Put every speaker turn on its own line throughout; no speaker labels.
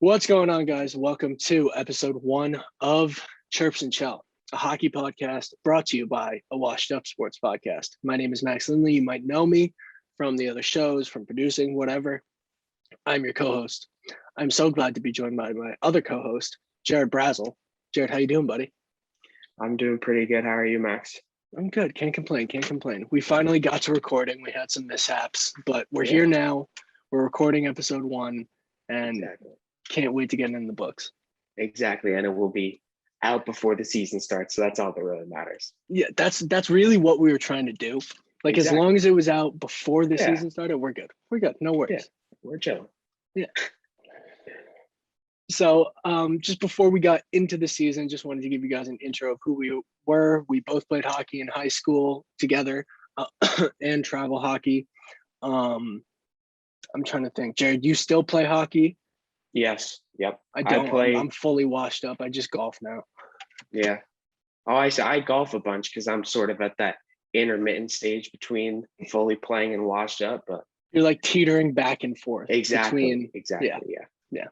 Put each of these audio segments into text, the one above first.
What's going on, guys? Welcome to episode 1 of Chirps and Chel, a hockey podcast brought to you by a Washed Up Sports podcast. My name is Max Lindley. You might know me from the other shows, from producing, whatever. I'm your co-host. I'm so glad to be joined by my other co-host, Jared Brazel. Jared, how you doing, buddy?
I'm doing pretty good. How are you, Max?
I'm good. Can't complain. We finally got to recording. We had some mishaps, but we're here now. We're recording episode 1, and can't wait to get in the books.
Exactly, and it will be out before the season starts, so that's all that really matters.
Yeah, that's really what we were trying to do. Like, as long as it was out before the season started, we're good. No worries.
Yeah, we're chill.
Yeah. So just before we got into the season, just wanted to give you guys an intro of who we were. We both played hockey in high school together and travel hockey. I'm trying to think. Jared, you still play hockey?
Yes. Yep.
I don't. I'm fully washed up. I just golf now.
Yeah. Oh, I golf a bunch because I'm sort of at that intermittent stage between fully playing and washed up. But
you're like teetering back and forth.
Exactly.
Yeah.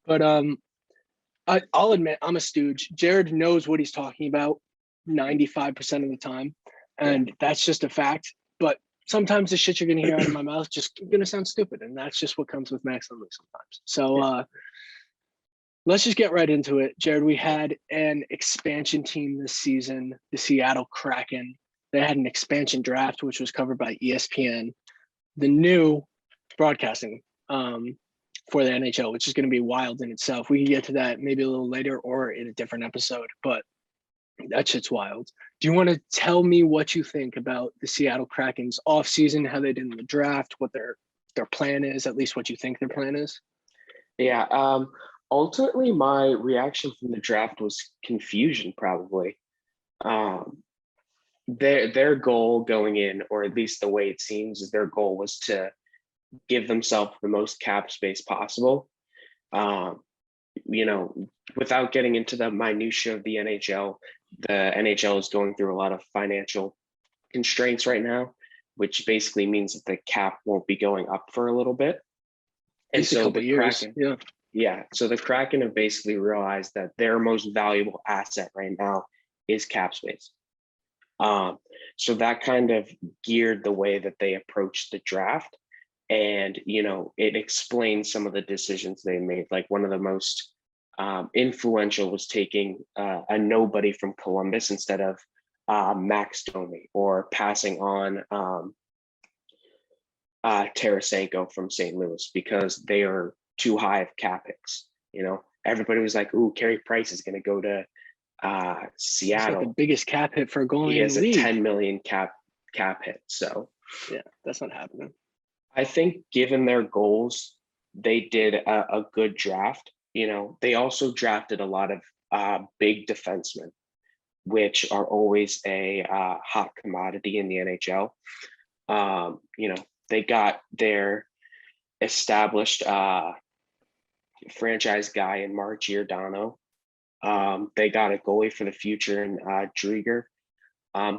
But I'll admit I'm a stooge. Jared knows what he's talking about 95% of the time, and that's just a fact. But sometimes the shit you're gonna hear out of my mouth just gonna sound stupid, and that's just what comes with Max Lindley sometimes. So let's just get right into it. Jared, we had an expansion team this season, the Seattle Kraken. They had an expansion draft, which was covered by ESPN, the new broadcasting for the NHL, which is going to be wild in itself. We can get to that maybe a little later or in a different episode, but that shit's wild. Do you want to tell me what you think about the Seattle Kraken's offseason, how they did in the draft, what their plan is, at least what you think their plan is?
Yeah. Ultimately, my reaction from the draft was confusion, probably. Their goal going in, or at least the way it seems, is their goal was to give themselves the most cap space possible. Without getting into the minutia of the NHL is going through a lot of financial constraints right now, which basically means that the cap won't be going up for a little bit. And so the Kraken, so the Kraken have basically realized that their most valuable asset right now is cap space. So that kind of geared the way that they approached the draft. And, it explains some of the decisions they made. Like, one of the most influential was taking a nobody from Columbus instead of Max Domi, or passing on Tarasenko from St. Louis, because they are too high of cap hits. Everybody was like, "Ooh, Carey Price is going to go to Seattle."
Like the biggest cap hit for a goalie.
He has
in the
a
league.
10 million cap hit. So
yeah, that's not happening.
I think, given their goals, they did a good draft. They also drafted a lot of big defensemen, which are always a hot commodity in the NHL. They got their established franchise guy in Mark Giordano. They got a goalie for the future in Drieger.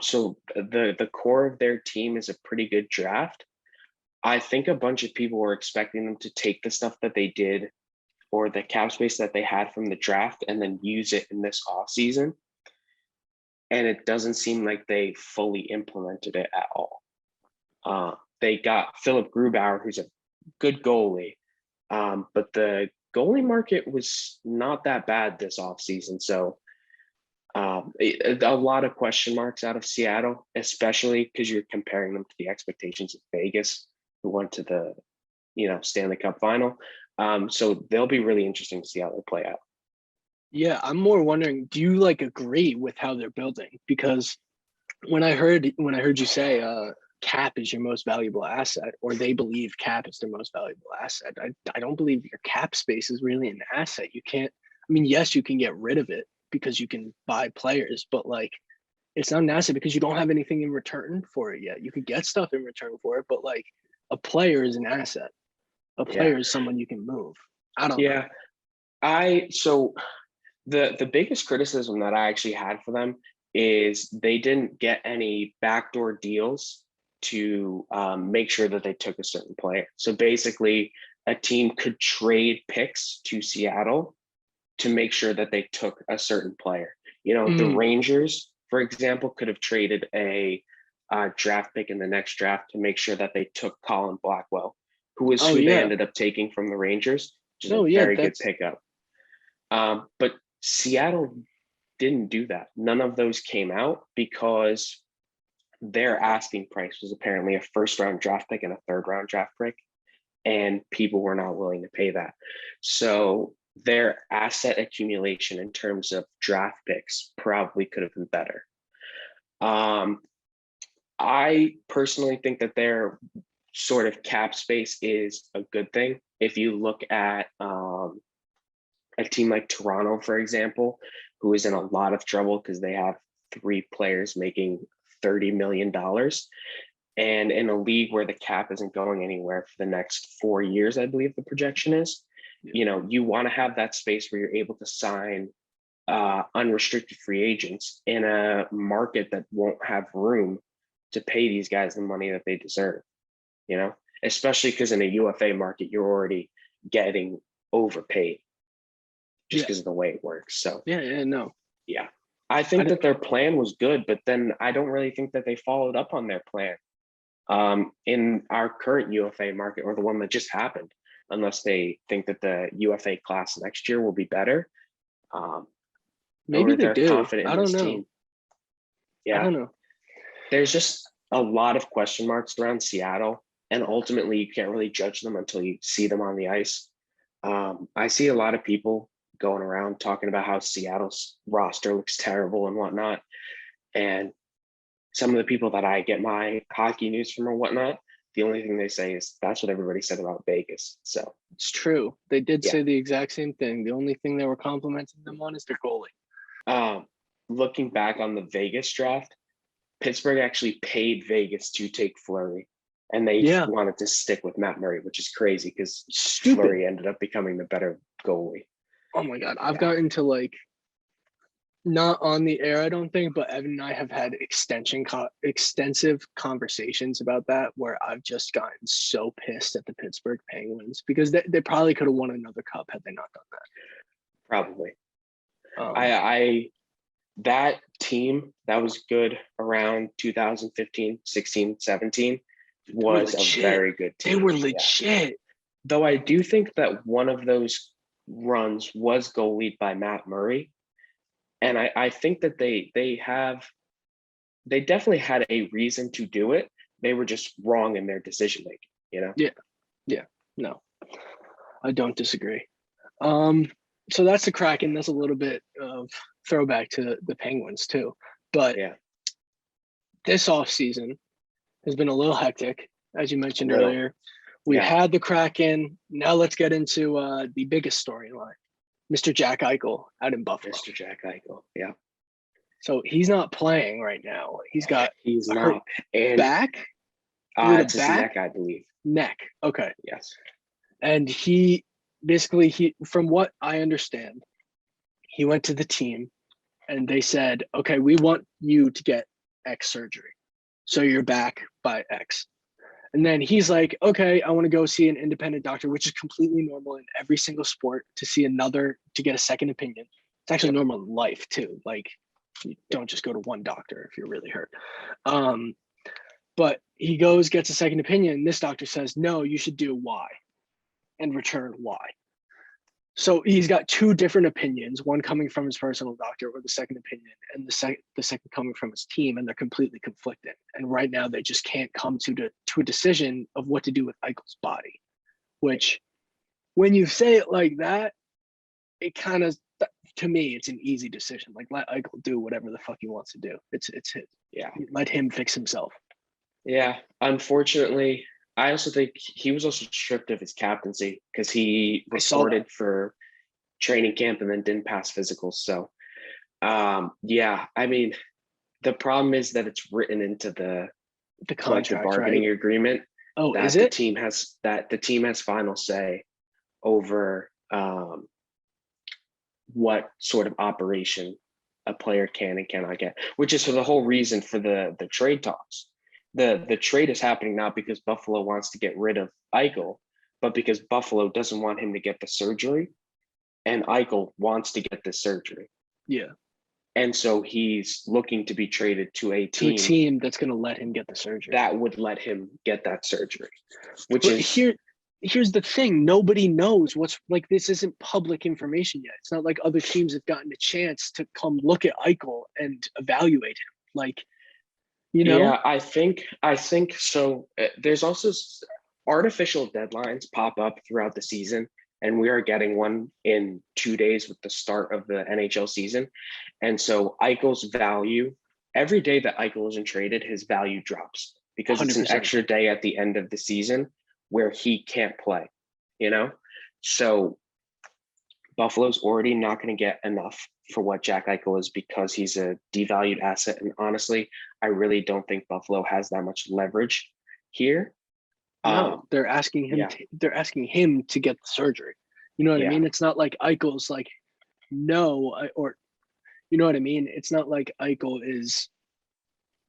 So the core of their team is a pretty good draft. I think a bunch of people were expecting them to take the stuff that they did, or the cap space that they had from the draft, and then use it in this off season. And it doesn't seem like they fully implemented it at all. They got Philip Grubauer, who's a good goalie, but the goalie market was not that bad this off season. So a lot of question marks out of Seattle, especially because you're comparing them to the expectations of Vegas, who went to the Stanley Cup final. So they'll be really interesting to see how they play out.
Yeah, I'm more wondering, do you agree with how they're building? Because when I heard you say cap is your most valuable asset, or they believe cap is their most valuable asset, I don't believe your cap space is really an asset. You can't, yes, you can get rid of it because you can buy players, but it's not an asset because you don't have anything in return for it yet. You could get stuff in return for it, but a player is an asset. A player is someone you can move. I don't know.
So the biggest criticism that I actually had for them is they didn't get any backdoor deals to make sure that they took a certain player. So basically, a team could trade picks to Seattle to make sure that they took a certain player. The Rangers, for example, could have traded a draft pick in the next draft to make sure that they took Colin Blackwell, who they ended up taking from the Rangers, which is a very good pickup. But Seattle didn't do that. None of those came out because their asking price was apparently a first-round draft pick and a third-round draft pick, and people were not willing to pay that. So their asset accumulation in terms of draft picks probably could have been better. I personally think that their sort of cap space is a good thing. If you look at a team like Toronto, for example, who is in a lot of trouble because they have 3 players making $30 million. And in a league where the cap isn't going anywhere for the next 4 years, I believe the projection is, you want to have that space where you're able to sign unrestricted free agents in a market that won't have room to pay these guys the money that they deserve, especially because in a UFA market, you're already getting overpaid just because of the way it works. So yeah. I think that their plan was good, but then I don't really think that they followed up on their plan in our current UFA market, or the one that just happened, unless they think that the UFA class next year will be better.
Maybe they do.
Confident in
I don't know.
Team. Yeah.
I don't know.
There's just a lot of question marks around Seattle, and ultimately you can't really judge them until you see them on the ice. I see a lot of people going around talking about how Seattle's roster looks terrible and whatnot. And some of the people that I get my hockey news from or whatnot, the only thing they say is that's what everybody said about Vegas. So
it's true. They did say the exact same thing. The only thing they were complimenting them on is their goalie.
Looking back on the Vegas draft, Pittsburgh actually paid Vegas to take Fleury, and they wanted to stick with Matt Murray, which is crazy because Fleury ended up becoming the better goalie.
Oh my God. I've gotten to not on the air, I don't think, but Evan and I have had extensive conversations about that, where I've just gotten so pissed at the Pittsburgh Penguins because they probably could have won another cup had they not done that.
Probably. That team that was good around 2015, 16, 17 was a very good team.
They were legit. Yeah.
Though I do think that one of those runs was goalied by Matt Murray. And I think that they definitely had a reason to do it. They were just wrong in their decision making,
Yeah. No, I don't disagree. So that's the Kraken. That's a little bit of throwback to the Penguins too. But this offseason has been a little hectic, as you mentioned earlier. We had the Kraken. Now let's get into the biggest storyline. Mr. Jack Eichel out in Buffalo.
Mr. Jack Eichel, yeah.
So he's not playing right now. He's not.
And
back?
It's his neck, I believe.
Neck, okay.
Yes.
And he basically, from what I understand, he went to the team and they said, okay, we want you to get X surgery. So you're back by X. And then he's like, okay, I want to go see an independent doctor, which is completely normal in every single sport, to get a second opinion. It's actually normal in life too. You don't just go to one doctor if you're really hurt. But he gets a second opinion. This doctor says, no, you should do Y and return Y. So he's got 2 different opinions, one coming from his personal doctor or the second opinion, and the second coming from his team, and they're completely conflicting. And right now they just can't come to a decision of what to do with Eichel's body, which when you say it like that, it kind of, to me, it's an easy decision. Let Eichel do whatever the fuck he wants to do. It's his.
Yeah.
Let him fix himself.
Yeah. Unfortunately, I also think he was also stripped of his captaincy because he reported for training camp and then didn't pass physicals. So, I mean, the problem is that it's written into the collective bargaining agreement.
Oh,
that
is it?
The team has final say over what sort of operation a player can and cannot get, which is for the whole reason for the trade talks. The trade is happening now because Buffalo wants to get rid of Eichel, but because Buffalo doesn't want him to get the surgery, and Eichel wants to get the surgery.
Yeah.
And so he's looking to be traded to a
To a
team
team that's going to let him get the surgery.
that would let him get that surgery, which
But
is
here's the thing. Nobody knows what's like, this isn't public information yet. It's not like other teams have gotten a chance to come look at Eichel and evaluate him. Like, you know?
Yeah, I think so. There's also artificial deadlines pop up throughout the season, and we are getting one in 2 days with the start of the NHL season. And so Eichel's value, every day that Eichel isn't traded, his value drops because it's an
100%.
extra day at the end of the season where he can't play, you know? So Buffalo's already not going to get enough for what Jack Eichel is because he's a devalued asset. And honestly, I really don't think Buffalo has that much leverage here.
No, they're asking him.
Yeah.
They're asking him to get the surgery. You know what I
Yeah.
mean? It's not like Eichel's like, no, or you know what I mean? It's not like Eichel is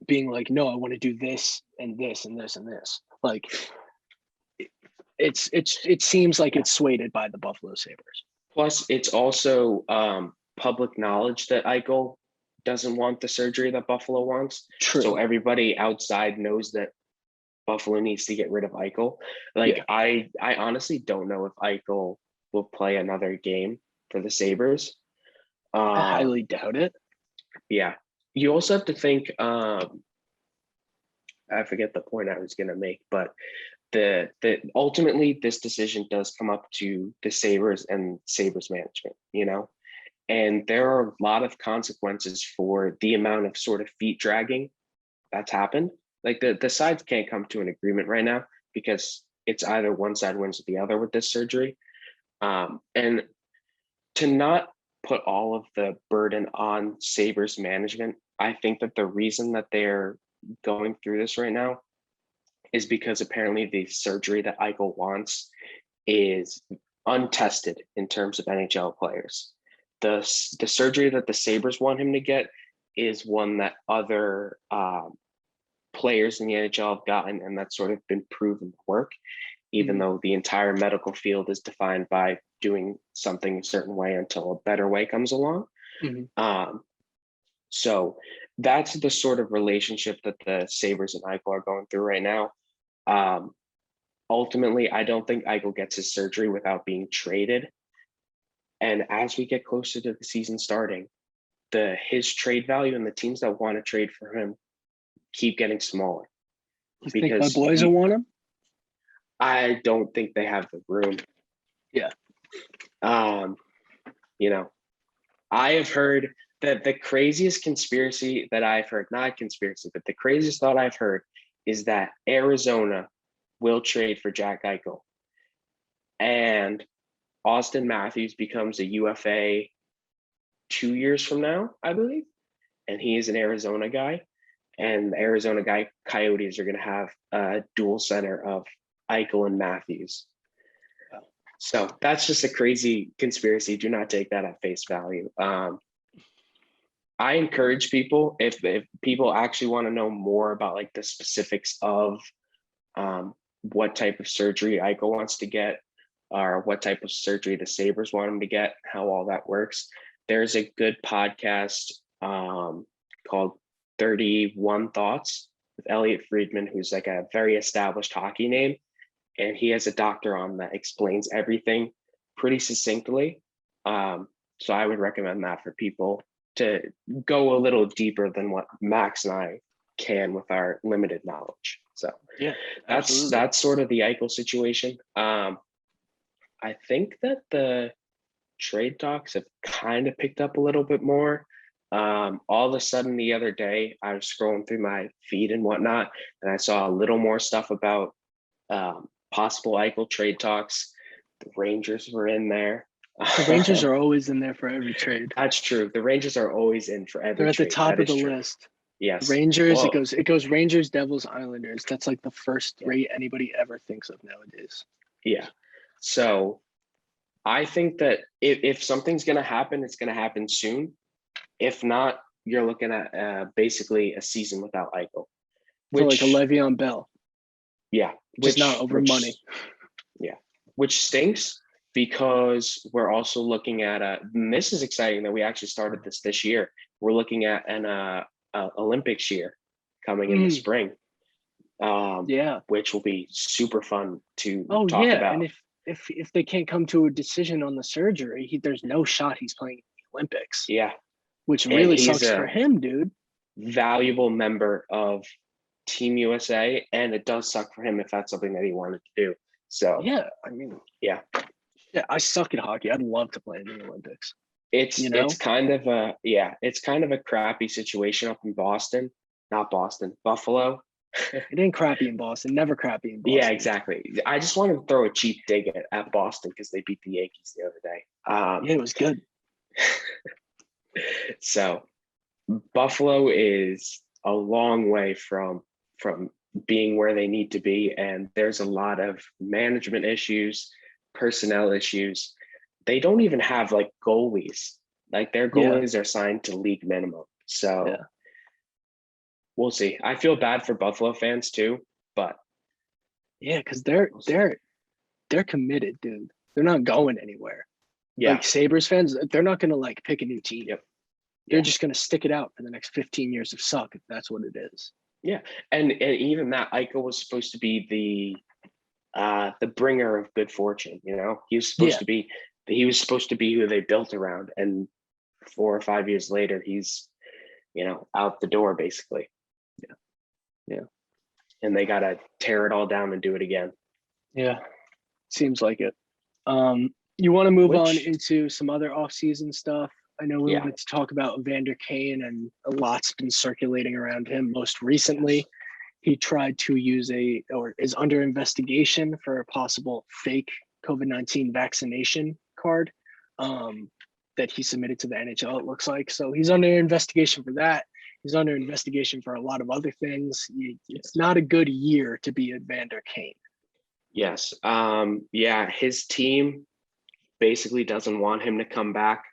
being like, no, I want to do this and this and this and this. Like, it seems like it's swayed by the Buffalo Sabres.
Plus, it's also public knowledge that Eichel doesn't want the surgery that Buffalo wants.
True.
So everybody outside knows that Buffalo needs to get rid of Eichel. Like,
Yeah.
I honestly don't know if Eichel will play another game for the Sabres.
I highly doubt it.
Yeah. You also have to think, I forget the point I was going to make, but the ultimately this decision does come up to the Sabres and Sabres management, you know, and there are a lot of consequences for the amount of sort of feet dragging that's happened. Like the sides can't come to an agreement right now because it's either one side wins or the other with this surgery. And to not put all of the burden on Sabres management, I think that the reason that they're going through this right now is because apparently the surgery that Eichel wants is untested in terms of NHL players. The surgery that the Sabres want him to get is one that other players in the NHL have gotten, and that's sort of been proven to work, even though the entire medical field is defined by doing something a certain way until a better way comes along. So that's the sort of relationship that the Sabres and Eichel are going through right now. Ultimately, I don't think Eichel gets his surgery without being traded. And as we get closer to the season starting, his trade value and the teams that want to trade for him keep getting smaller.
You think my boys will want him?
I don't think they have the room.
Yeah.
You know, I have heard that the craziest conspiracy that I've heard, not conspiracy, but the craziest thought I've heard is that Arizona will trade for Jack Eichel. And Austin Matthews becomes a UFA 2 years from now, I believe. And he is an Arizona guy. And the Arizona Coyotes are going to have a dual center of Eichel and Matthews. So that's just a crazy conspiracy. Do not take that at face value. I encourage people, if people actually want to know more about like the specifics of what type of surgery Eichel wants to get, or what type of surgery the Sabres want him to get, how all that works. There's a good podcast called 31 Thoughts with Elliot Friedman, who's like a very established hockey name. And he has a doctor on that explains everything pretty succinctly. So I would recommend that for people to go a little deeper than what Max and I can with our limited knowledge. So
yeah,
that's sort of the Eichel situation. I think that the trade talks have kind of picked up a little bit more. All of a sudden the other day, I was scrolling through my feed and whatnot, and I saw a little more stuff about possible Eichel trade talks. The Rangers were in there.
The Rangers are always in there for every trade.
That's true. The Rangers are always in for every trade.
They're at the top of the list.
Yes.
Rangers, well, it goes Rangers, Devils, Islanders. That's like the first three anybody ever thinks of nowadays.
Yeah. So I think that if something's going to happen, it's going to happen soon. If not, you're looking at basically a season without Eichel.
For like a Le'Veon Bell.
Yeah.
Which is not over money.
Yeah. which stinks because we're also looking at and this is exciting that we actually started this year. We're looking at an Olympics year coming in the spring, which will be super fun to talk about.
And if they can't come to a decision on the surgery, there's no shot he's playing in the Olympics.
Yeah,
which really sucks for him, dude.
Valuable member of Team USA, and it does suck for him if that's something that he wanted to do. So
yeah, I mean, yeah, I suck at hockey. I'd love to play in the Olympics.
It's kind of a crappy situation up in Buffalo.
It ain't crappy in Boston. Never crappy in Boston.
Yeah, exactly. I just wanted to throw a cheap dig at Boston because they beat the Yankees the other day.
Yeah, it was good.
So Buffalo is a long way from being where they need to be, and there's a lot of management issues, personnel issues. They don't even have like goalies. Like their goalies are signed to league minimum. So we'll see. I feel bad for Buffalo fans too, but
because they're committed, dude. They're not going anywhere.
Yeah.
Like Sabres fans, they're not gonna like pick a new team.
Yep.
They're just gonna stick it out for the next 15 years of suck if that's what it is.
Yeah. And even that Eichel was supposed to be the bringer of good fortune, you know. He was supposed to be who they built around, and 4 or 5 years later he's, you know, out the door basically. Yeah. And they gotta tear it all down and do it again. Yeah.
Seems like it. You want to move on into some other off-season stuff? I know we wanted to talk about Evander Kane, and a lot's been circulating around him. Most recently, he tried to use is under investigation for a possible fake COVID-19 vaccination card that he submitted to the NHL, it looks like. So he's under investigation for that. He's under investigation for a lot of other things. It's not a good year to be Evander Kane.
Yes. His team basically doesn't want him to come back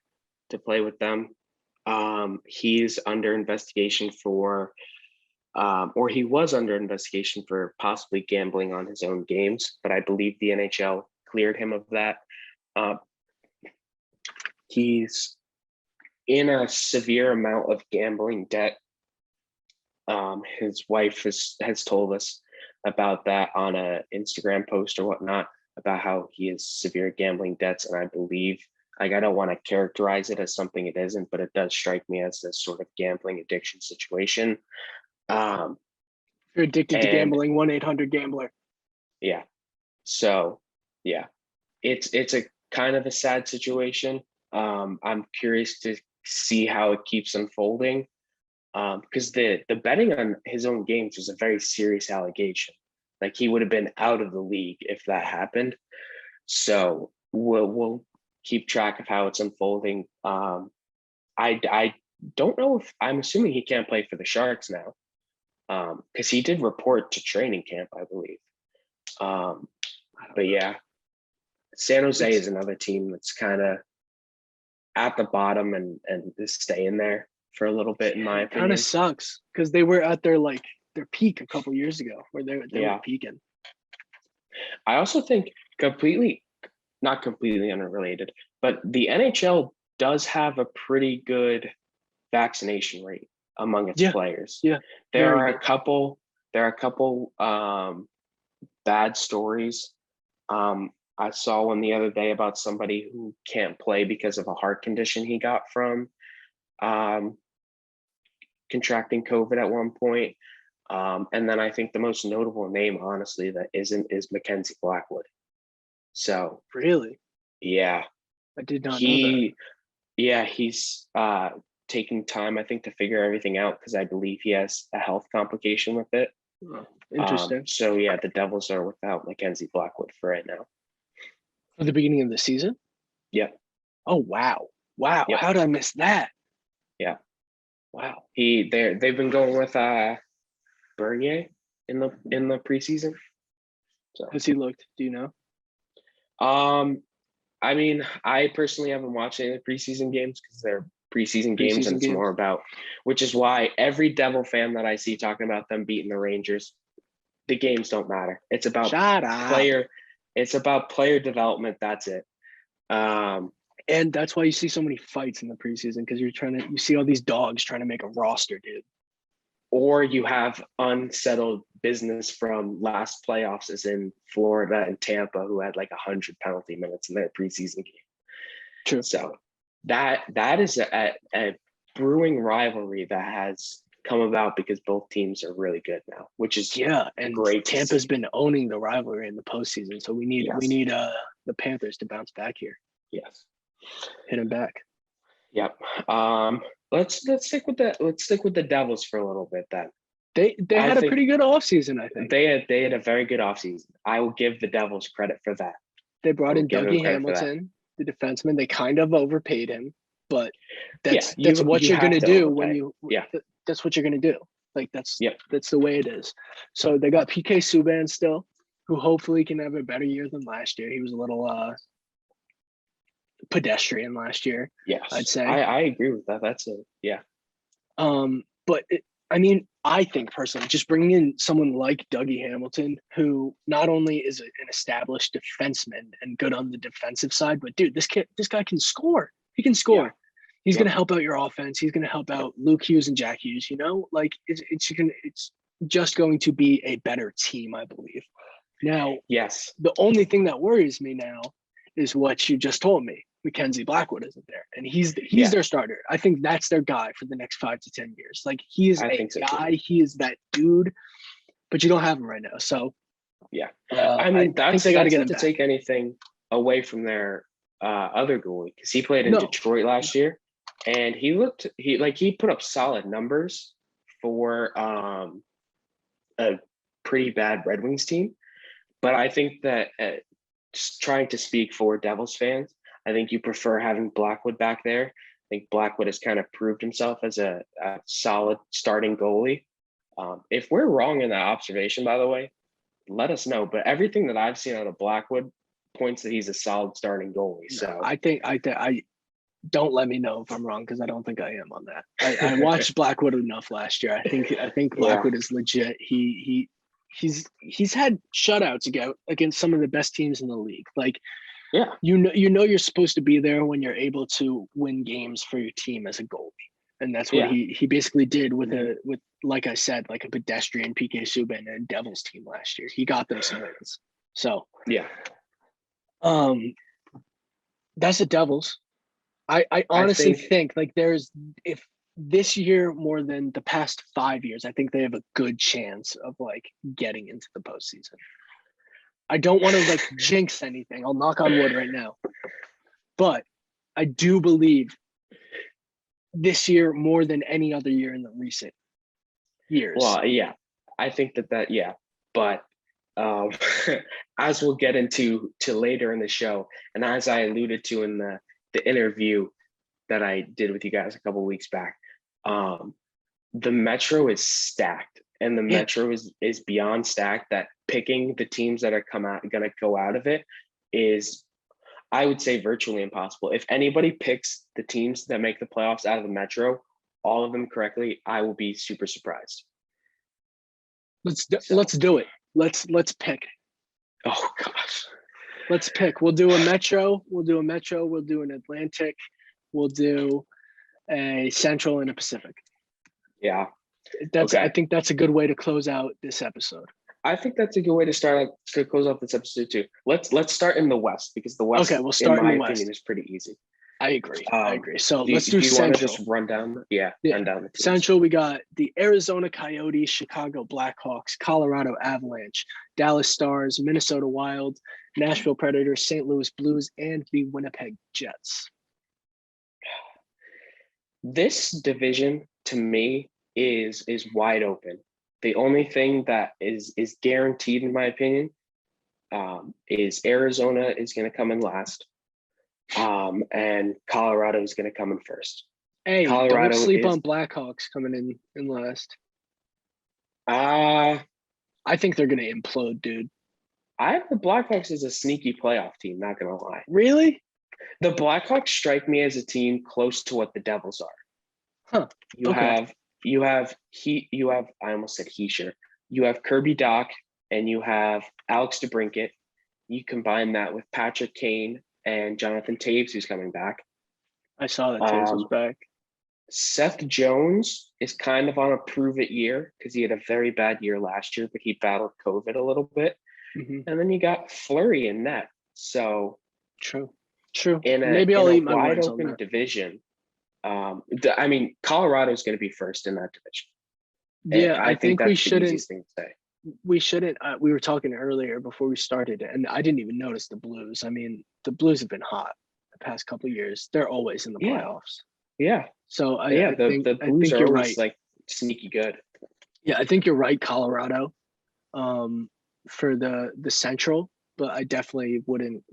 to play with them. He's under investigation for, or he was under investigation for possibly gambling on his own games, but I believe the NHL cleared him of that. He's in a severe amount of gambling debt. His wife has told us about that on a Instagram post or whatnot, about how he has severe gambling debts. And I believe, like, I don't want to characterize it as something it isn't, but it does strike me as a sort of gambling addiction situation.
If you're addicted to gambling, 1-800-GAMBLER.
Yeah. So yeah, it's a kind of a sad situation. I'm curious to see how it keeps unfolding. Because the betting on his own games was a very serious allegation. Like, he would have been out of the league if that happened. So we'll keep track of how it's unfolding. I don't know if, I'm assuming he can't play for the Sharks now, because he did report to training camp, I believe. But yeah, San Jose is another team that's kind of at the bottom and is staying there for a little bit, in my opinion.
Kind of sucks because they were at their peak a couple years ago, where they were peaking.
I also think not completely unrelated, but the NHL does have a pretty good vaccination rate among its players.
Yeah,
there are a couple bad stories. I saw one the other day about somebody who can't play because of a heart condition he got from contracting COVID at one point. And then I think the most notable name, honestly, that isn't, is Mackenzie Blackwood. So
really,
yeah,
I did not know that.
Yeah, he's taking time, I think, to figure everything out, because I believe he has a health complication with it.
Oh, interesting.
So yeah, the Devils are without Mackenzie Blackwood for right now.
For the beginning of the season?
Yep.
Oh wow. Yep. How did I miss that?
Yeah.
Wow.
They've been going with Bernier in the preseason. So
how's he looked? Do you know?
I mean, I personally haven't watched any of the preseason games because they're preseason games, and it's more about, which is why every Devil fan that I see talking about them beating the Rangers, the games don't matter. It's about It's about player development. That's it.
And that's why you see so many fights in the preseason, because you see all these dogs trying to make a roster, dude.
Or you have unsettled business from last playoffs, as in Florida and Tampa, who had like 100 penalty minutes in their preseason game.
True.
So that is a brewing rivalry that has come about because both teams are really good now, which is
and
great.
Tampa's been owning the rivalry in the postseason, so we need the Panthers to bounce back here.
Yes,
hit them back.
Yep. Let's stick with the Devils for a little bit then.
They had a pretty good offseason, I think.
They had a very good offseason. I will give the Devils credit for that.
They brought in Dougie Hamilton, the defenseman. They kind of overpaid him, but that's what you're going to do when you that's what you're going to do. Like that's the way it is. So they got PK Subban still, who hopefully can have a better year than last year. He was a little pedestrian last year.
Yes,
I'd say.
I agree with that. That's it. Yeah.
But I think personally, just bringing in someone like Dougie Hamilton, who not only is an established defenseman and good on the defensive side, but dude, this guy can score. He can score. Yeah. He's going to help out your offense. He's going to help out Luke Hughes and Jack Hughes. You know, like it's just going to be a better team, I believe. Now,
yes,
the only thing that worries me now is what you just told me. Mackenzie Blackwood isn't there, and he's their starter. I think that's their guy for the next 5 to 10 years. Like he is a guy, he is that dude, but you don't have him right now. So
I think they got to get him to take anything away from their other goalie, because he played in Detroit last year, and he put up solid numbers for a pretty bad Red Wings team. But I think that just trying to speak for Devils fans, I think you prefer having Blackwood back there. I think Blackwood has kind of proved himself as a solid starting goalie. If we're wrong in that observation, by the way, let us know. But everything that I've seen out of Blackwood points that he's a solid starting goalie. So
I don't let me know if I'm wrong, because I don't think I am on that. I watched Blackwood enough last year. I think Blackwood is legit. He's had shutouts against some of the best teams in the league. Like, you know you're supposed to be there when you're able to win games for your team as a goalie, and that's what he basically did with like I said, like a pedestrian PK Subban and Devils team last year. He got them some wins. So that's the Devils. I honestly think like if this year more than the past 5 years, I think they have a good chance of like getting into the postseason. I don't want to like jinx anything. I'll knock on wood right now. But I do believe this year more than any other year in the recent years.
Well, yeah, I think that. But as we'll get into later in the show, and as I alluded to in the interview that I did with you guys a couple of weeks back, the Metro is stacked. And the Metro is beyond stacked, that picking the teams that are going to go out of it is, I would say, virtually impossible. If anybody picks the teams that make the playoffs out of the Metro, all of them correctly, I will be super surprised.
Let's do it. Let's pick.
Oh gosh.
Let's pick. We'll do a Metro. We'll do an Atlantic. We'll do a Central and a Pacific.
Yeah.
I think that's a good way to close out this episode.
I think that's a good way to close out this episode too. Let's start in the West, because the West,
we'll start
in my opinion, is pretty easy.
I agree. So let's do Central.
Want to just run down? Run down the teams.
Central, we got the Arizona Coyotes, Chicago Blackhawks, Colorado Avalanche, Dallas Stars, Minnesota Wild, Nashville Predators, St. Louis Blues, and the Winnipeg Jets.
This division, to me, is wide open. The only thing that is guaranteed, in my opinion, is Arizona is going to come in last, and Colorado is going to come in first.
Hey, don't sleep on Blackhawks coming in last.
I
think they're going to implode, dude.
I have the Blackhawks as a sneaky playoff team, not going to lie.
Really?
The Blackhawks strike me as a team close to what the Devils are.
Huh.
You have I almost said Heischer. You have Kirby Doc, and you have Alex DeBrincat, you combine that with Patrick Kane and Jonathan Taves, who's coming back.
I saw that Taves was back.
Seth Jones is kind of on a prove-it year because he had a very bad year last year, but he battled COVID a little bit.
Mm-hmm.
And then you got Fleury in net. So
true.
Maybe I'll eat my wide open division. I mean, Colorado's going to be first in that division.
Yeah,
I think that's
we
the
shouldn't.
easiest thing to say.
We shouldn't. We were talking earlier before we started, and I didn't even notice the Blues. I mean, the Blues have been hot the past couple of years. They're always in the playoffs.
Yeah.
So
the Blues are always like sneaky good.
Yeah, I think you're right, Colorado, for the Central, but I definitely wouldn't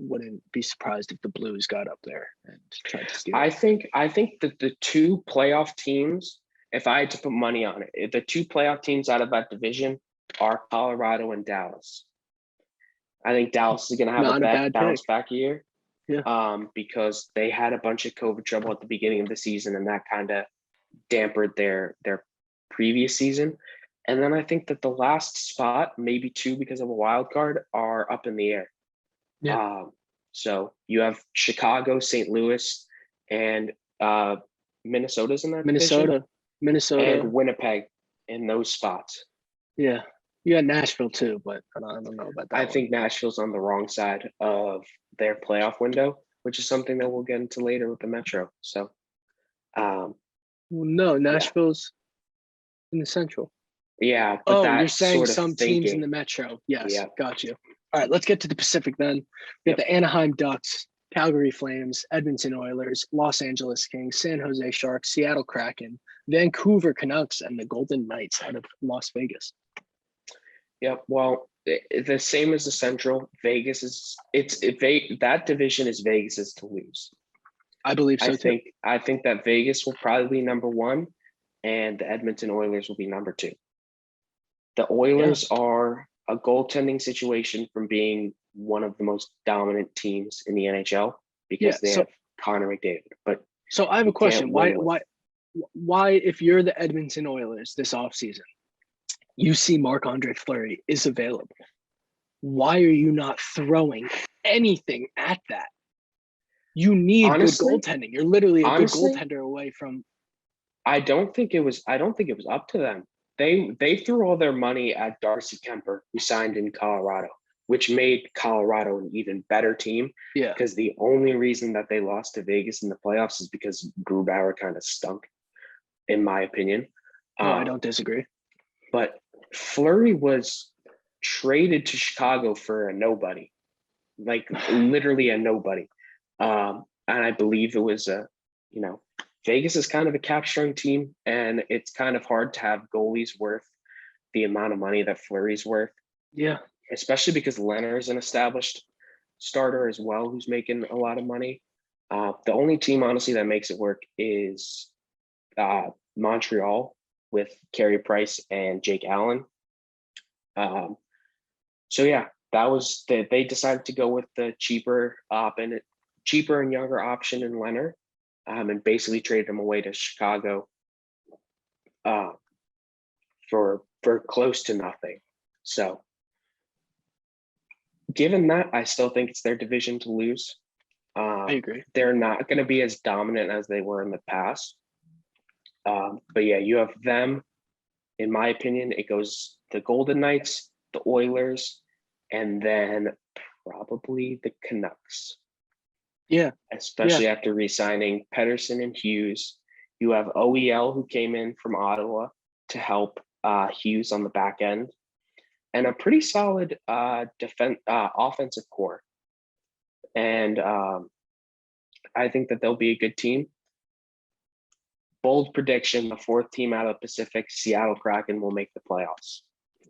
be surprised if the Blues got up there and tried to steal.
I think that the two playoff teams, if I had to put money on it, the two playoff teams out of that division are Colorado and Dallas. I think Dallas is going to have a bounce back year.
Yeah.
Because they had a bunch of COVID trouble at the beginning of the season, and that kind of dampened their previous season. And then I think that the last spot, maybe two because of a wild card, are up in the air.
Yeah.
So you have Chicago, St. Louis, and Minnesota's in that
Minnesota,
and Winnipeg in those spots.
Yeah. You got Nashville too, but I don't know about that.
I think Nashville's on the wrong side of their playoff window, which is something that we'll get into later with the Metro. So,
no, Nashville's in the Central.
Yeah, but
you're saying some teams in the Metro. Yes, got you. All right, let's get to the Pacific then. We got the Anaheim Ducks, Calgary Flames, Edmonton Oilers, Los Angeles Kings, San Jose Sharks, Seattle Kraken, Vancouver Canucks, and the Golden Knights out of Las Vegas.
Yep. Well, the same as the Central. Vegas is that division is Vegas's to lose.
I believe so too.
I think that Vegas will probably be number one, and the Edmonton Oilers will be number two. The Oilers are a goaltending situation from being one of the most dominant teams in the NHL because they have Connor McDavid. But
so I have a question. Why, if you're the Edmonton Oilers this offseason, you see Marc-Andre Fleury is available, why are you not throwing anything at that? You need good goaltending. You're literally a good goaltender away from.
I don't think it was up to them. They threw all their money at Darcy Kemper, who signed in Colorado, which made Colorado an even better team.
Yeah.
Because the only reason that they lost to Vegas in the playoffs is because Grubauer kind of stunk, in my opinion.
No, I don't disagree.
But Fleury was traded to Chicago for a nobody, like literally a nobody. And I believe it was Vegas is kind of a cap-strung team, and it's kind of hard to have goalies worth the amount of money that Fleury's worth.
Yeah.
Especially because Leonard's an established starter as well, who's making a lot of money. The only team, honestly, that makes it work is Montreal with Carey Price and Jake Allen. That was they decided to go with the cheaper and younger option in Leonard. And basically traded him away to Chicago for close to nothing. So given that, I still think it's their division to lose.
I agree.
They're not going to be as dominant as they were in the past. But yeah, you have them. In my opinion, it goes the Golden Knights, the Oilers, and then probably the Canucks.
Yeah.
Especially after re-signing Pettersson and Hughes. You have OEL, who came in from Ottawa to help Hughes on the back end, and a pretty solid offensive core. And I think that they'll be a good team. Bold prediction, the fourth team out of the Pacific, Seattle Kraken, will make the playoffs.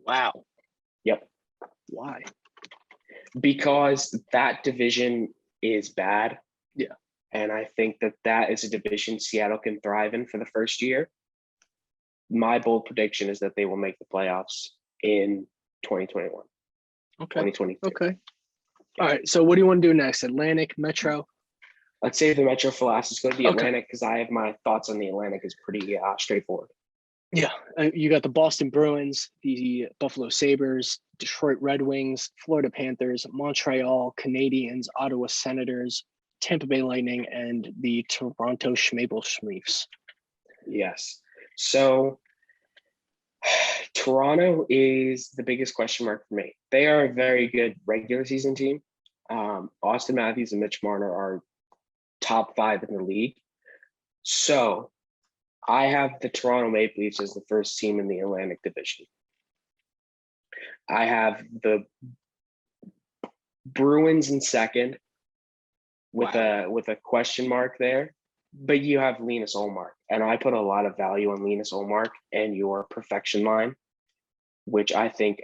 Wow.
Yep.
Why?
Because that division is bad.
Yeah.
And I think that is a division Seattle can thrive in for the first year. My bold prediction is that they will make the playoffs in 2021.
Okay.
2022.
Okay. All right. So what do you want to do next? Atlantic, Metro?
Let's save the Metro for last. It's going to be Atlantic because I have my thoughts on the Atlantic is pretty straightforward.
Yeah, you got the Boston Bruins, the Buffalo Sabres, Detroit Red Wings, Florida Panthers, Montreal Canadiens, Ottawa Senators, Tampa Bay Lightning, and the Toronto Maple Leafs.
Yes. So Toronto is the biggest question mark for me. They are a very good regular season team. Austin Matthews and Mitch Marner are top 5 in the league. So I have the Toronto Maple Leafs as the first team in the Atlantic Division. I have the Bruins in second with a question mark there, but you have Linus Ullmark, and I put a lot of value on Linus Ullmark and your perfection line, which I think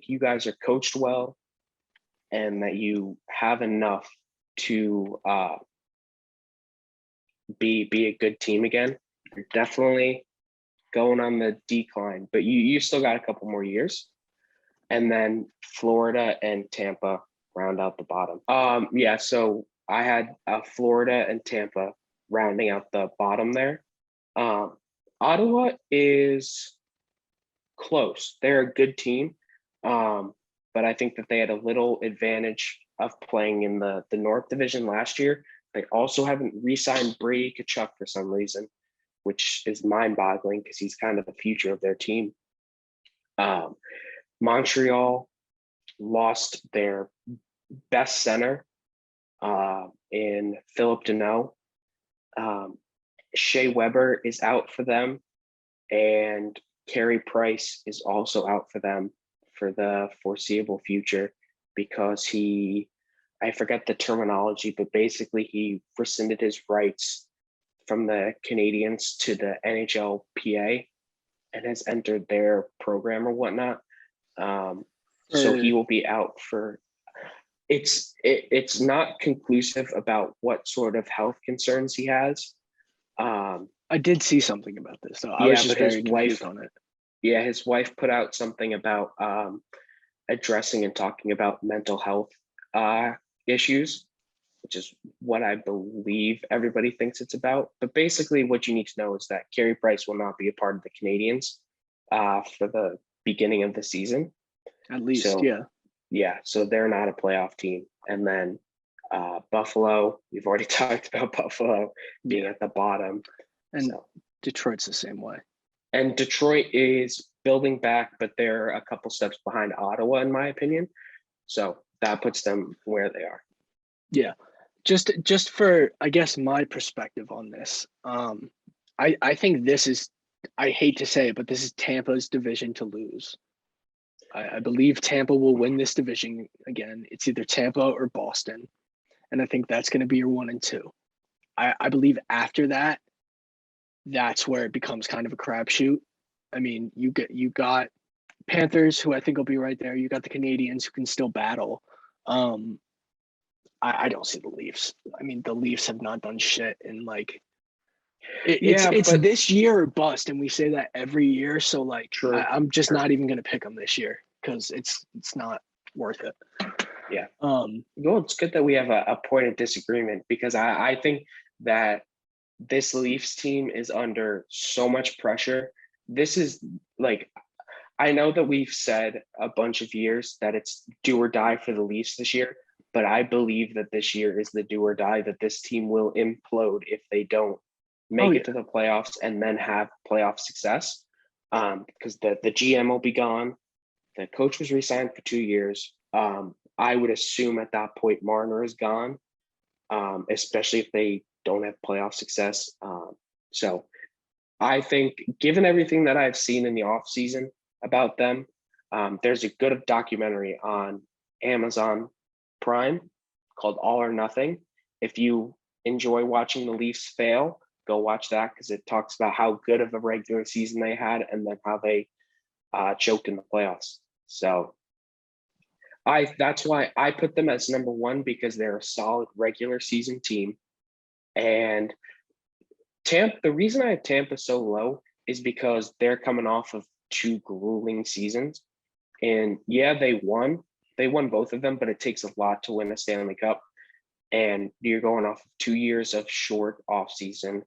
you guys are coached well, and that you have enough to be a good team again. You're definitely going on the decline, but you still got a couple more years. And then Florida and Tampa round out the bottom. Yeah, so I had Florida and Tampa rounding out the bottom there. Ottawa is close. They're a good team, but I think that they had a little advantage of playing in the North Division last year. They also haven't re-signed Brady Tkachuk for some reason, which is mind-boggling because he's kind of the future of their team. Montreal lost their best center in Philip Deneau. Shea Weber is out for them, and Carey Price is also out for them for the foreseeable future because I forget the terminology, but basically he rescinded his rights from the Canadians to the NHLPA and has entered their program or whatnot. So he will be out for. It's not conclusive about what sort of health concerns he has.
I did see something about this, so I was just very confused on it.
Yeah, his wife put out something about addressing and talking about mental health issues, which is what I believe everybody thinks it's about. But basically what you need to know is that Carey Price will not be a part of the Canadians for the beginning of the season.
At least, yeah.
Yeah, so they're not a playoff team. And then Buffalo, we've already talked about Buffalo being at the bottom.
And Detroit's the same way.
And Detroit is building back, but they're a couple steps behind Ottawa, in my opinion. So that puts them where they are.
Yeah. Just for, I guess, my perspective on this, I think this is, I hate to say it, but this is Tampa's division to lose. I believe Tampa will win this division again. It's either Tampa or Boston. And I think that's going to be your 1 and 2. I believe after that, that's where it becomes kind of a crapshoot. I mean, you got Panthers, who I think will be right there. You got the Canadians, who can still battle. I don't see the Leafs. I mean, the Leafs have not done shit in it's this year or bust, and we say that every year. So I'm just not even gonna pick them this year because it's not worth it.
Yeah. Well, it's good that we have a point of disagreement because I think that this Leafs team is under so much pressure. This is I know that we've said a bunch of years that it's do or die for the Leafs this year, but I believe that this year is the do or die, that this team will implode if they don't make it to the playoffs and then have playoff success. Because the GM will be gone. The coach was re-signed for 2 years. I would assume at that point Marner is gone, especially if they don't have playoff success. So I think given everything that I've seen in the offseason about them, there's a good documentary on Amazon Prime called All or Nothing. If you enjoy watching the Leafs fail, go watch that because it talks about how good of a regular season they had and then how they choked in the playoffs. So that's why I put them as number 1 because they're a solid regular season team. And Tampa, the reason I have Tampa so low is because they're coming off of 2 grueling seasons. And yeah, they won both of them, but it takes a lot to win a Stanley Cup. And you're going off of 2 years of short off season,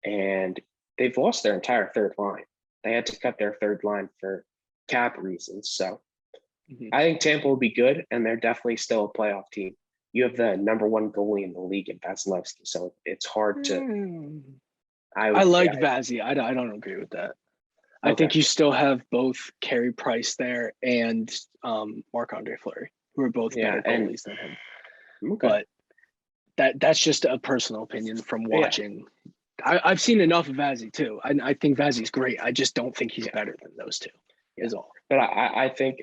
and they've lost their entire third line. They had to cut their third line for cap reasons. So I think Tampa will be good, and they're definitely still a playoff team. You have the number one goalie in the league in Vasilevsky, so it's hard to.
I like Vazzy. I don't agree with that. I think you still have both Carey Price there and Marc-Andre Fleury, who are both better goalies than him.
Okay.
But that's just a personal opinion from watching. I've seen enough of Vazzy too. I think Vazzy's great. I just don't think he's better than those two. Is all.
But I think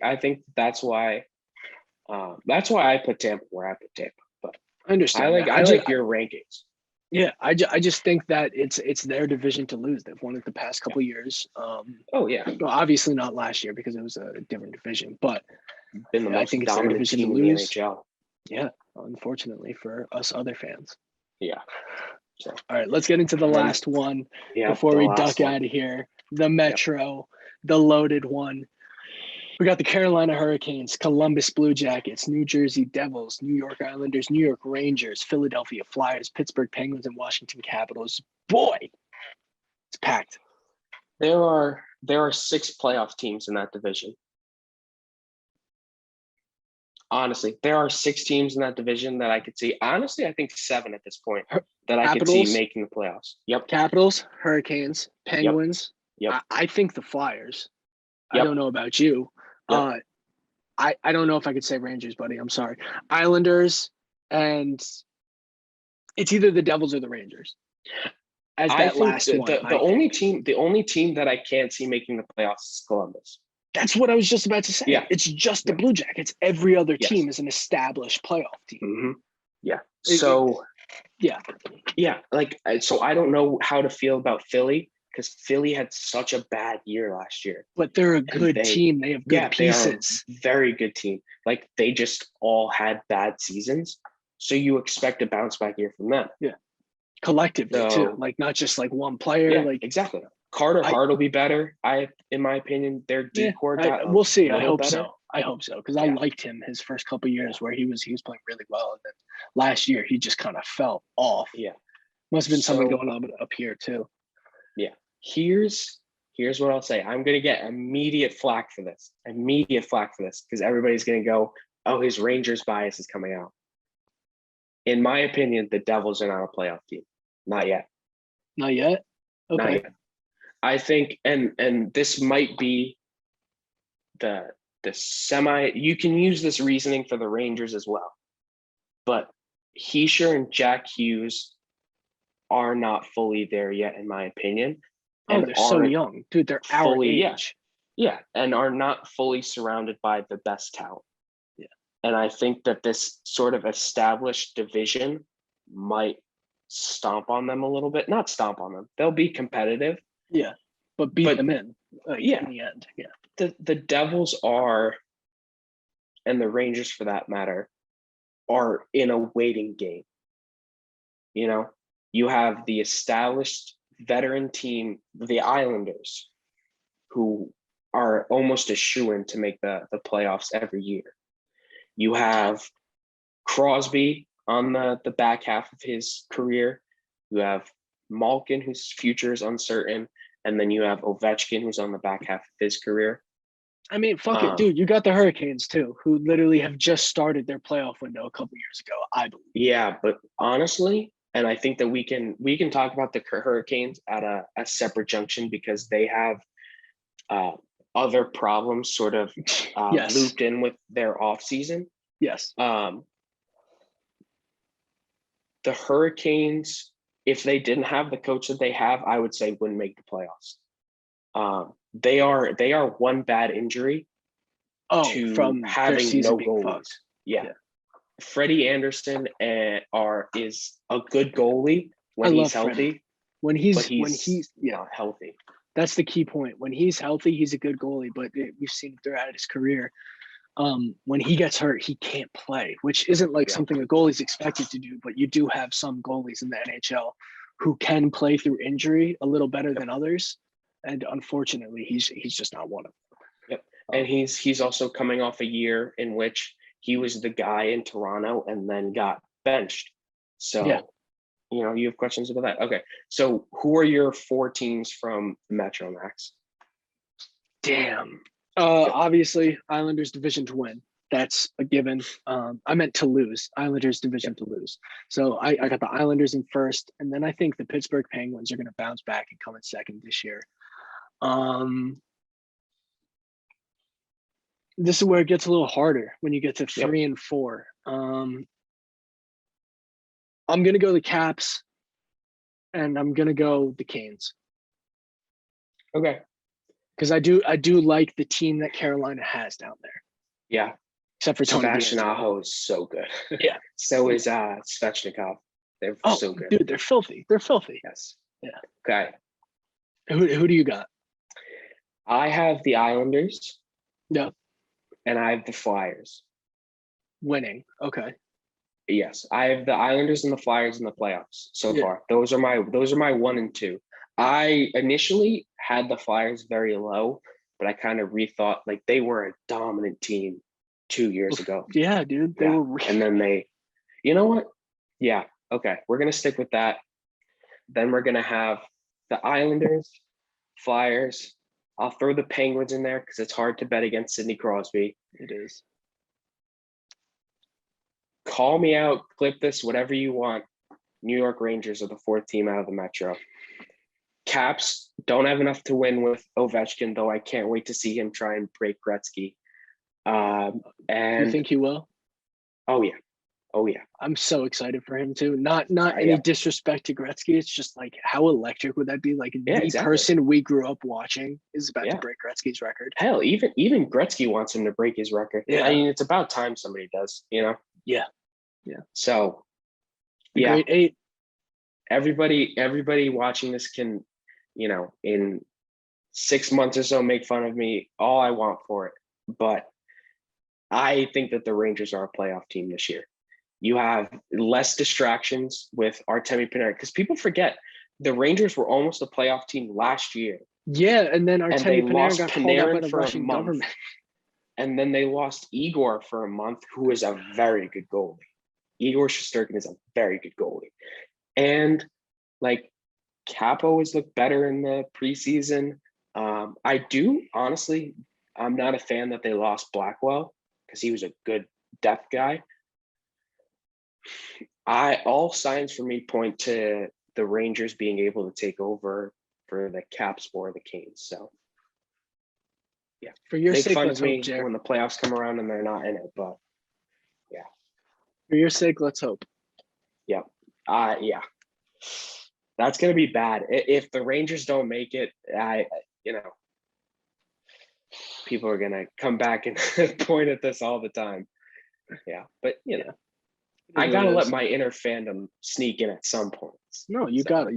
that's why I put Tampa where I put Tampa. But
I understand.
I like your rankings.
Yeah, I just think that it's their division to lose. They've won it the past couple of years.
Well,
obviously not last year because it was a different division, but
been the most dominant team in the NHL.
Yeah, unfortunately for us other fans.
Yeah.
So, all right, let's get into the last one before we duck out of here. The Metro, the loaded one. We got the Carolina Hurricanes, Columbus Blue Jackets, New Jersey Devils, New York Islanders, New York Rangers, Philadelphia Flyers, Pittsburgh Penguins, and Washington Capitals. Boy, it's packed.
There are 6 playoff teams in that division. Honestly, there are 6 teams in that division that I could see. Honestly, I think 7 at this point that I could see making the playoffs. Yep.
Capitals, Hurricanes, Penguins. Yep. I think the Flyers. Yep. I don't know about you. Yep. I don't know if I could say Rangers, buddy. I'm sorry. Islanders, and it's either the Devils or the Rangers. As that last one.
The only team that I can't see making the playoffs is Columbus.
That's what I was just about to say. Yeah. It's just the Blue Jackets. Every other team is an established playoff team.
Mm-hmm. Yeah. So so I don't know how to feel about Philly, because Philly had such a bad year last year.
But they're a good team. They have good pieces.
They are a very good team. Like, they just all had bad seasons. So you expect a bounce back year from them.
Yeah. Collectively too. Like, not just like one player.
Yeah,
like
exactly. Carter Hart will be better. In my opinion, their decor got
we'll see. I hope so. Because I liked him his first couple of years where he was playing really well. And then last year he just kind of fell off.
Yeah.
Must have been something going on up here too.
Yeah. Here's what I'll say. I'm going to get immediate flack for this because everybody's going to go, oh, his Rangers bias is coming out. In my opinion, the Devils are not a playoff team. Not yet.
Not yet? Okay.
Not yet. I think, and this might be the semi, you can use this reasoning for the Rangers as well. But Heischer and Jack Hughes are not fully there yet, in my opinion.
And they're so young. Dude, they're our age.
Yeah, and are not fully surrounded by the best talent.
Yeah.
And I think that this sort of established division might stomp on them a little bit. Not stomp on them. They'll be competitive.
Yeah, but beat them in the end. Yeah.
The Devils are, and the Rangers for that matter, are in a waiting game. You know, you have the established veteran team, the Islanders, who are almost a shoo-in to make the playoffs every year. You have Crosby on the back half of his career. You have Malkin, whose future is uncertain. And then you have Ovechkin, who's on the back half of his career.
I mean, fuck it, dude. You got the Hurricanes, too, who literally have just started their playoff window a couple years ago, I believe.
Yeah, but honestly, and I think that we can talk about the Hurricanes at a separate junction because they have other problems sort of looped in with their offseason.
Yes.
The Hurricanes, if they didn't have the coach that they have, I would say wouldn't make the playoffs. They are one bad injury from having no goalies. Yeah. Freddie Anderson is a good goalie when he's healthy.
Freddie. When he's
not healthy.
That's the key point. When he's healthy, he's a good goalie, but we've seen it throughout his career. When he gets hurt, he can't play, which isn't like something a goalie's expected to do, but you do have some goalies in the NHL who can play through injury a little better than others. And unfortunately, he's just not one of them.
Yep. And he's also coming off a year in which he was the guy in Toronto and then got benched. So, you have questions about that? Okay. So who are your 4 teams from the Metro, Max?
Damn. Obviously, Islanders division to win. That's a given. I meant to lose. Islanders division to lose. So I got the Islanders in first, and then I think the Pittsburgh Penguins are going to bounce back and come in second this year. This is where it gets a little harder when you get to 3 and 4. I'm going to go the Caps, and I'm going to go the Canes.
Okay.
Because I do like the team that Carolina has down there.
Yeah.
Except for Tony
Sebastian
DeAngelo.
Aho is so good.
Yeah.
So is Svechnikov. They're so good.
Dude, they're filthy. They're filthy.
Yes.
Yeah.
Okay.
Who do you got?
I have the Islanders.
Yeah.
And I have the Flyers.
Winning. Okay.
Yes. I have the Islanders and the Flyers in the playoffs so far. Those are my 1 and 2. I initially had the Flyers very low, but I kind of rethought, like, they were a dominant team 2 years ago.
Yeah, dude. They were.
And then you know what? Yeah. Okay. We're going to stick with that. Then we're going to have the Islanders, Flyers. I'll throw the Penguins in there because it's hard to bet against Sidney Crosby.
It is.
Call me out, clip this, whatever you want. New York Rangers are the 4th team out of the Metro. Caps don't have enough to win with Ovechkin, though I can't wait to see him try and break Gretzky. And
you think he will?
Oh yeah.
I'm so excited for him too. Not any disrespect to Gretzky. It's just like, how electric would that be? Like the person we grew up watching is about to break Gretzky's record.
Hell, even Gretzky wants him to break his record.
Yeah.
I mean, it's about time somebody does, you know?
Yeah.
So
Great 8.
Everybody watching this can, you know, in 6 months or so make fun of me all I want for it. But I think that the Rangers are a playoff team this year. You have less distractions with Artemi Panarin, because people forget the Rangers were almost a playoff team last year.
Yeah, and then Artemi Panarin got called out by the Russian government.
And then they lost Igor for a month, who is a very good goalie. Igor Shesterkin is a very good goalie. And like Capo has looked better in the preseason. I'm not a fan that they lost Blackwell because he was a good depth guy. All signs for me point to the Rangers being able to take over for the Caps or the Canes. So yeah,
for your sake,
fun
let's
of me
hope, Jared.
when the playoffs come around and they're not in it. But yeah,
for your sake, let's hope.
Yeah, that's gonna be bad if the Rangers don't make it. People are gonna come back and point at this all the time. Yeah, but I gotta let my inner fandom sneak in at some points.
No, you gotta.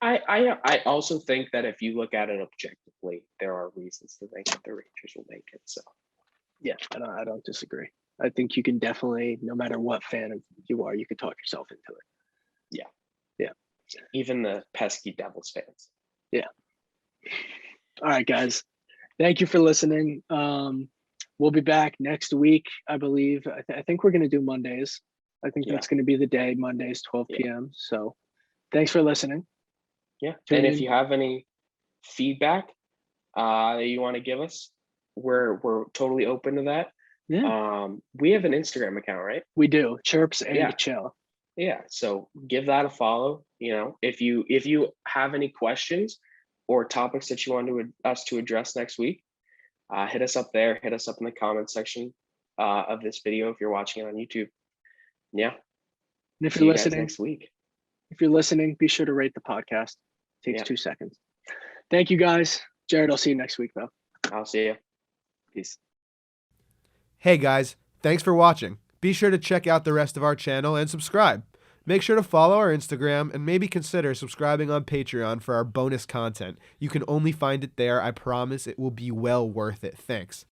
I also think that if you look at it objectively, there are reasons to think that the Rangers will make it. So
yeah, I don't disagree. I think you can definitely, no matter what fan you are, you can talk yourself into it. Yeah.
Even the pesky Devils fans.
Yeah. All right, guys. Thank you for listening. We'll be back next week, I believe. I think we're going to do Mondays. I think that's going to be the day, Mondays, 12 p.m. So thanks for listening.
Yeah. And if you have any feedback that you want to give us, we're totally open to that.
Yeah.
We have an Instagram account, right?
We do. Chirps and Chel.
Yeah. So give that a follow. If you have any questions or topics that you want us to address next week, hit us up there. Hit us up in the comment section of this video if you're watching it on YouTube. Yeah.
And if you're listening
next week,
be sure to rate the podcast. It takes 2 seconds. Thank you, guys. Jared, I'll see you next week, though.
I'll see you. Peace.
Hey, guys. Thanks for watching. Be sure to check out the rest of our channel and subscribe. Make sure to follow our Instagram and maybe consider subscribing on Patreon for our bonus content. You can only find it there. I promise it will be well worth it. Thanks.